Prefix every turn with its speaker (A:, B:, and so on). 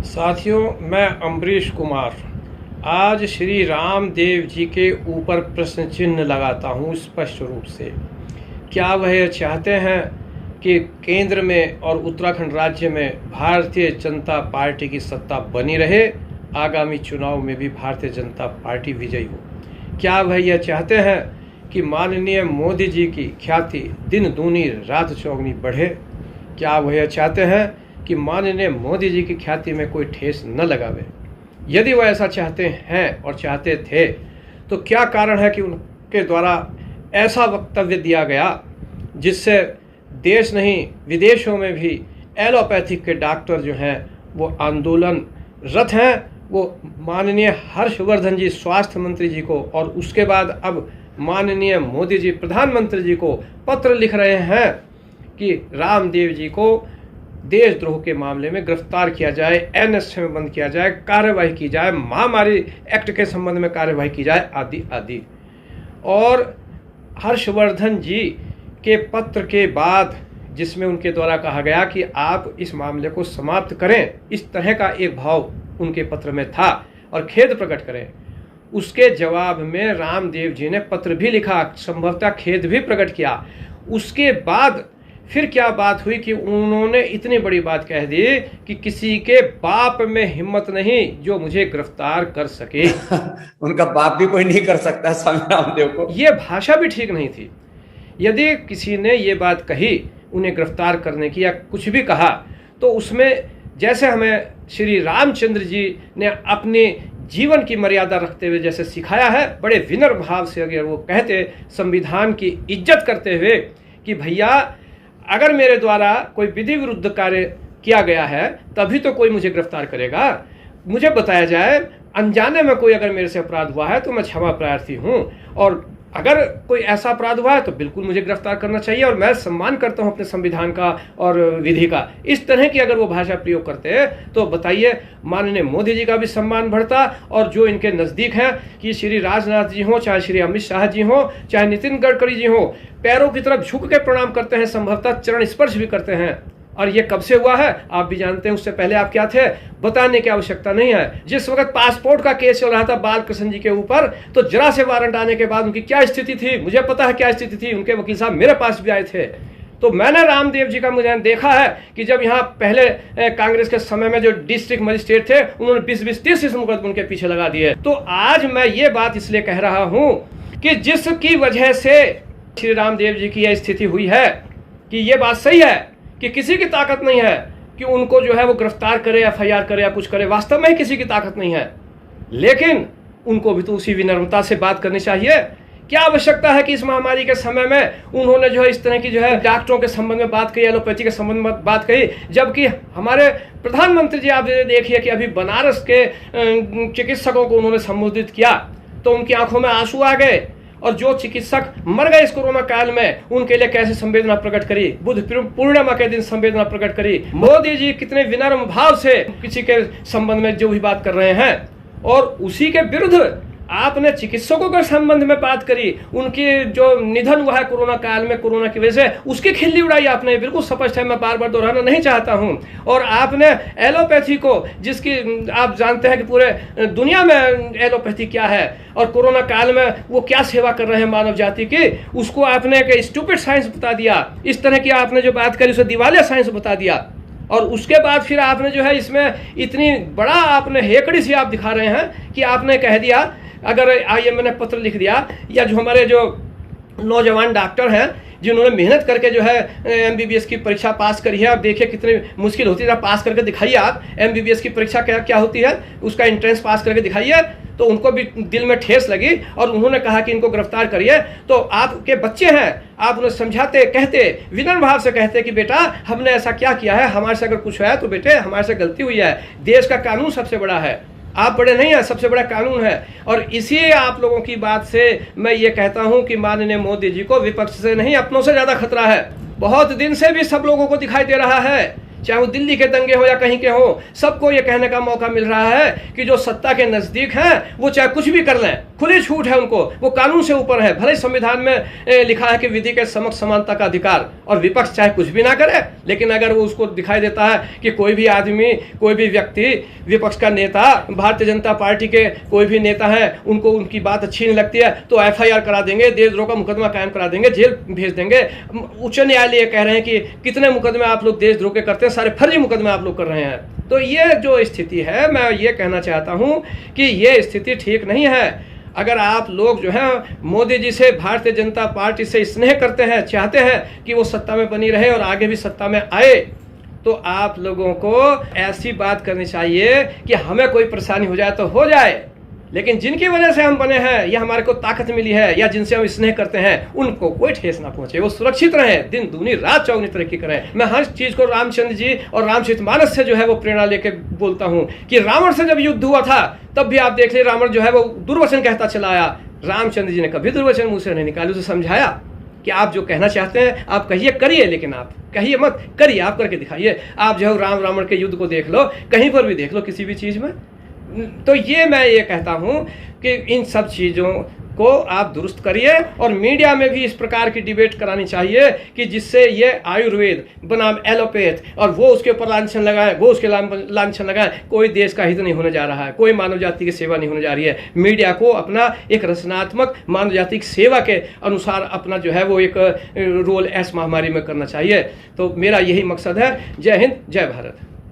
A: साथियों, मैं अम्बरीश कुमार आज श्री रामदेव जी के ऊपर प्रश्न चिन्ह लगाता हूँ स्पष्ट रूप से। क्या वह यह चाहते हैं कि केंद्र में और उत्तराखंड राज्य में भारतीय जनता पार्टी की सत्ता बनी रहे, आगामी चुनाव में भी भारतीय जनता पार्टी विजयी हो? क्या वह यह चाहते हैं कि माननीय मोदी जी की ख्याति दिन दूनी रात चौगनी बढ़े? क्या वह यह चाहते हैं कि माननीय मोदी जी की ख्याति में कोई ठेस न लगावे? यदि वह ऐसा चाहते हैं और चाहते थे तो क्या कारण है कि उनके द्वारा ऐसा वक्तव्य दिया गया जिससे देश नहीं विदेशों में भी एलोपैथिक के डॉक्टर जो हैं वो आंदोलनरत हैं। वो माननीय हर्षवर्धन जी स्वास्थ्य मंत्री जी को और उसके बाद अब माननीय मोदी जी प्रधानमंत्री जी को पत्र लिख रहे हैं कि रामदेव जी को देशद्रोह के मामले में गिरफ्तार किया जाए, एनएसए में बंद किया जाए, कार्यवाही की जाए, महामारी एक्ट के संबंध में कार्यवाही की जाए, आदि आदि। और हर्षवर्धन जी के पत्र के बाद जिसमें उनके द्वारा कहा गया कि आप इस मामले को समाप्त करें, इस तरह का एक भाव उनके पत्र में था और खेद प्रकट करें, उसके जवाब में रामदेव जी ने पत्र भी लिखा, संभवतः खेद भी प्रकट किया। उसके बाद फिर क्या बात हुई कि उन्होंने इतनी बड़ी बात कह दी कि किसी के बाप में हिम्मत नहीं जो मुझे गिरफ्तार कर सके।
B: उनका बाप भी कोई नहीं कर सकता स्वामी रामदेव को।
A: ये भाषा भी ठीक नहीं थी। यदि किसी ने ये बात कही उन्हें गिरफ्तार करने की या कुछ भी कहा तो उसमें जैसे हमें श्री रामचंद्र जी ने अपने जीवन की मर्यादा रखते हुए जैसे सिखाया है, बड़े विनम्र भाव से अगर वो कहते, संविधान की इज्जत करते हुए कि भैया अगर मेरे द्वारा कोई विधि विरुद्ध कार्य किया गया है तभी तो कोई मुझे गिरफ्तार करेगा, मुझे बताया जाए, अनजाने में कोई अगर मेरे से अपराध हुआ है तो मैं क्षमा प्रार्थी हूँ, और अगर कोई ऐसा अपराध हुआ है तो बिल्कुल मुझे गिरफ्तार करना चाहिए और मैं सम्मान करता हूं अपने संविधान का और विधि का। इस तरह की अगर वो भाषा प्रयोग करते तो बताइए माननीय मोदी जी का भी सम्मान बढ़ता और जो इनके नज़दीक हैं कि श्री राजनाथ जी हों, चाहे श्री अमित शाह जी हों, चाहे नितिन गडकरी जी हों, पैरों की तरफ झुक के प्रणाम करते हैं, संभवतः चरण स्पर्श भी करते हैं। और ये कब से हुआ है आप भी जानते हैं, उससे पहले आप क्या थे बताने की आवश्यकता नहीं है। जिस वक्त पासपोर्ट का केस चल रहा था बालकृष्ण जी के ऊपर तो जरा से वारंट आने के बाद उनकी क्या स्थिति थी, मुझे पता है क्या स्थिति थी। उनके वकील साहब मेरे पास भी आए थे, तो मैंने रामदेव जी का मुझे देखा है कि जब यहाँ पहले कांग्रेस के समय में जो डिस्ट्रिक्ट मजिस्ट्रेट थे उन्होंने 20-30 मुकदमे उनके पीछे लगा दिए। तो आज मैं ये बात इसलिए कह रहा हूँ कि जिसकी वजह से श्री रामदेव जी की यह स्थिति हुई है कि ये बात सही है कि किसी की ताकत नहीं है कि उनको जो है वो गिरफ्तार करे, एफआईआर करे या कुछ करे, वास्तव में ही किसी की ताकत नहीं है। लेकिन उनको भी तो उसी विनम्रता से बात करनी चाहिए। क्या आवश्यकता है कि इस महामारी के समय में उन्होंने जो है इस तरह की जो है डॉक्टरों के संबंध में बात कही, एलोपैथी के संबंध में बात कही, जबकि हमारे प्रधानमंत्री जी आप देखिए कि अभी बनारस के चिकित्सकों को उन्होंने संबोधित किया तो उनकी आंखों में आंसू आ गए, और जो चिकित्सक मर गए इस कोरोना काल में उनके लिए कैसे संवेदना प्रकट करी, बुद्ध पूर्णिमा के दिन संवेदना प्रकट करी। मोदी जी कितने विनम्र भाव से किसी के संबंध में जो भी बात कर रहे हैं, और उसी के विरुद्ध आपने चिकित्सकों के संबंध में बात करी, उनकी जो निधन हुआ है कोरोना काल में कोरोना की वजह से, उसकी खिल्ली उड़ाई आपने, बिल्कुल स्पष्ट है, मैं बार बार दोहराना नहीं चाहता हूं। और आपने एलोपैथी को, जिसकी आप जानते हैं कि पूरे दुनिया में एलोपैथी क्या है और कोरोना काल में वो क्या सेवा कर रहे हैं मानव जाति की, उसको आपने एक स्टूपिड साइंस बता दिया। इस तरह की आपने जो बात करी उसे दिवालिया साइंस बता दिया। और उसके बाद फिर आपने जो है इसमें इतनी बड़ा आपने हेकड़ी सी आप दिखा रहे हैं कि आपने कह दिया, अगर आइए मैंने पत्र लिख दिया, या जो हमारे जो नौजवान डॉक्टर हैं जिन्होंने मेहनत करके जो है एमबीबीएस की परीक्षा पास करी है, आप देखिए कितनी मुश्किल होती है, पास करके दिखाइए आप एमबीबीएस की परीक्षा क्या क्या होती है, उसका एंट्रेंस पास करके दिखाइए। तो उनको भी दिल में ठेस लगी और उन्होंने कहा कि इनको गिरफ्तार करिए। तो आपके बच्चे हैं, आप उन्हें समझाते, कहते, विनम्र भाव से कहते कि बेटा हमने ऐसा क्या किया है, हमारे से अगर कुछ है तो बेटे हमारे से गलती हुई है, देश का कानून सबसे बड़ा है, आप बड़े नहीं हैं, सबसे बड़ा कानून है। और इसी आप लोगों की बात से मैं ये कहता हूं कि माननीय मोदी जी को विपक्ष से नहीं अपनों से ज्यादा खतरा है। बहुत दिन से भी सब लोगों को दिखाई दे रहा है चाहे वो दिल्ली के दंगे हो या कहीं के हो, सबको ये कहने का मौका मिल रहा है कि जो सत्ता के नज़दीक हैं वो चाहे कुछ भी कर लें, खुली छूट है उनको, वो कानून से ऊपर है। भले संविधान में लिखा है कि विधि के समक्ष समानता का अधिकार, और विपक्ष चाहे कुछ भी ना करे, लेकिन अगर वो उसको दिखाई देता है कि कोई भी आदमी, कोई भी व्यक्ति, विपक्ष का नेता, भारतीय जनता पार्टी के कोई भी नेता है, उनको उनकी बात अच्छी नहीं लगती है तो FIR करा देंगे, देशद्रोह का मुकदमा कायम करा देंगे, जेल भेज देंगे। उच्च न्यायालय कह रहे हैं कि कितने मुकदमे आप लोग देशद्रोह के करते हैं, सारे फर्जी मुकदमे आप लोग कर रहे हैं। तो ये जो स्थिति है, मैं ये कहना चाहता हूं कि ये स्थिति ठीक नहीं है। अगर आप लोग जो है मोदी जी से, भारतीय जनता पार्टी से स्नेह करते हैं, चाहते हैं कि वो सत्ता में बनी रहे और आगे भी सत्ता में आए, तो आप लोगों को ऐसी बात करनी चाहिए कि हमें कोई परेशानी हो जाए तो हो जाए, लेकिन जिनकी वजह से हम बने हैं या हमारे को ताकत मिली है या जिनसे हम स्नेह करते हैं, उनको कोई ठेस ना पहुंचे, वो सुरक्षित रहें, दिन दूनी रात चौगुनी तरक्की करें। मैं हर चीज को रामचंद्र जी और रामचरितमानस से जो है वो प्रेरणा लेके बोलता हूं कि रावण से जब युद्ध हुआ था तब भी आप देख लीजिए, रावण जो है वो दुर्वचन कहता चला आया, रामचंद्र जी ने कभी दुर्वचन मुंह से नहीं निकाले, उसे समझाया कि आप जो कहना चाहते हैं आप कहिए, करिए, लेकिन आप कहिए मत, करिए, आप करके दिखाइए। आप जो है राम रावण के युद्ध को देख लो, कहीं पर भी देख लो, किसी भी चीज में। तो ये मैं ये कहता हूं कि इन सब चीज़ों को आप दुरुस्त करिए, और मीडिया में भी इस प्रकार की डिबेट करानी चाहिए कि जिससे ये आयुर्वेद बनाम एलोपैथ, और वो उसके ऊपर लांछन लगाए, वो उसके लांछन लगाए। कोई देश का हित नहीं होने जा रहा है, कोई मानव जाति की सेवा नहीं होने जा रही है। मीडिया को अपना एक रचनात्मक मानव जाति की सेवा के अनुसार अपना जो है वो एक रोल इस महामारी में करना चाहिए। तो मेरा यही मकसद है। जय हिंद, जय भारत।